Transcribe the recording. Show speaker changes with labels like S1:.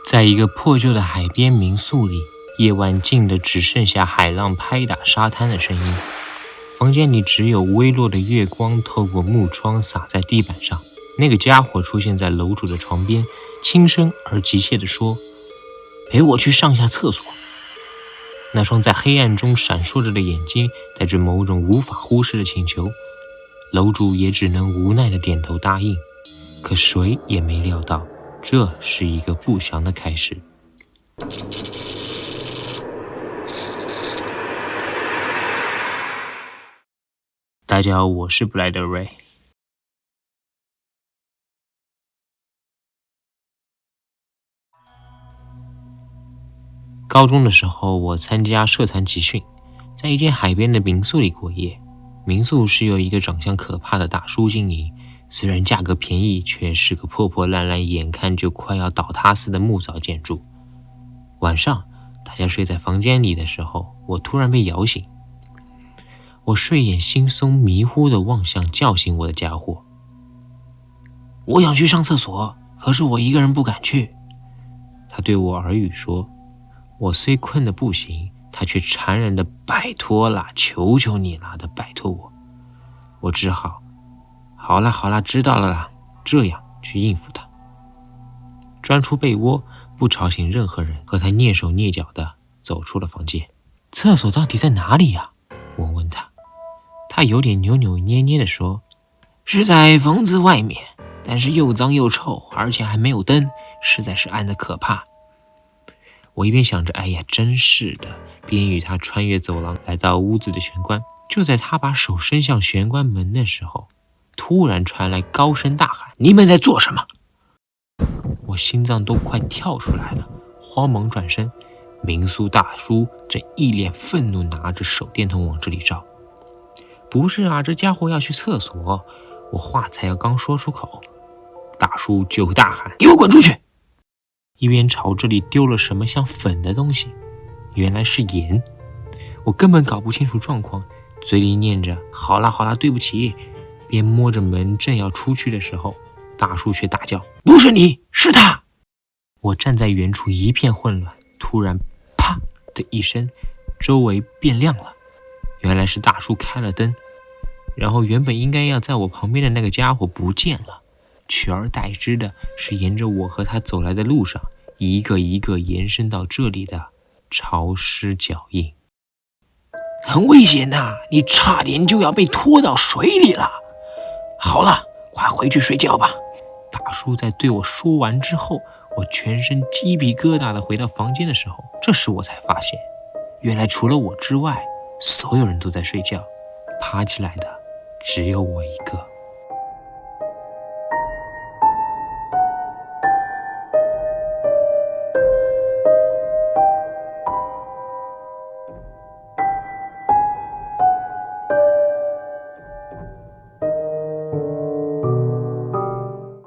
S1: 在一个破旧的海边民宿里，夜晚静得只剩下海浪拍打沙滩的声音。房间里只有微弱的月光透过木窗洒在地板上。那个家伙出现在楼主的床边，轻声而急切地说：“陪我去上下厕所。”那双在黑暗中闪烁着的眼睛带着某种无法忽视的请求，楼主也只能无奈地点头答应。可谁也没料到，这是一个不祥的开始。大家好，我是布莱德瑞。高中的时候，我参加社团集训，在一间海边的民宿里过夜。民宿是由一个长相可怕的大叔经营，虽然价格便宜，却是个破破烂烂、眼看就快要倒塌似的木造建筑。晚上，大家睡在房间里的时候，我突然被摇醒。我睡眼惺忪、迷糊地望向叫醒我的家伙。我想去上厕所，可是我一个人不敢去。他对我耳语说。我虽困得不行，他却残忍地拜托啦，求求你啦的拜托我。我只好好啦，知道了啦，这样去应付他。钻出被窝，不吵醒任何人，和他蹑手蹑脚地走出了房间。厕所到底在哪里呀？我问他。他有点扭扭捏捏地说，是在房子外面，但是又脏又臭，而且还没有灯，实在是暗得可怕。我一边想着哎呀真是的，边与他穿越走廊来到屋子的玄关。就在他把手伸向玄关门的时候，突然传来高声大喊，你们在做什么？我心脏都快跳出来了，慌忙转身，民宿大叔正一脸愤怒拿着手电筒往这里照。不是啊，这家伙要去厕所。我话才要刚说出口，大叔就大喊，给我滚出去，一边朝这里丢了什么像粉的东西，原来是盐。我根本搞不清楚状况，嘴里念着好啦，对不起，边摸着门正要出去的时候，大叔却大叫，不是你，是他。我站在远处一片混乱，突然啪的一声，周围变亮了，原来是大叔开了灯，然后原本应该要在我旁边的那个家伙不见了，取而代之的是沿着我和他走来的路上，一个一个延伸到这里的潮湿脚印。很危险啊，你差点就要被拖到水里了。好了，快回去睡觉吧。大叔在对我说完之后，我全身鸡皮疙瘩的回到房间的时候，这时我才发现，原来除了我之外，所有人都在睡觉，爬起来的只有我一个。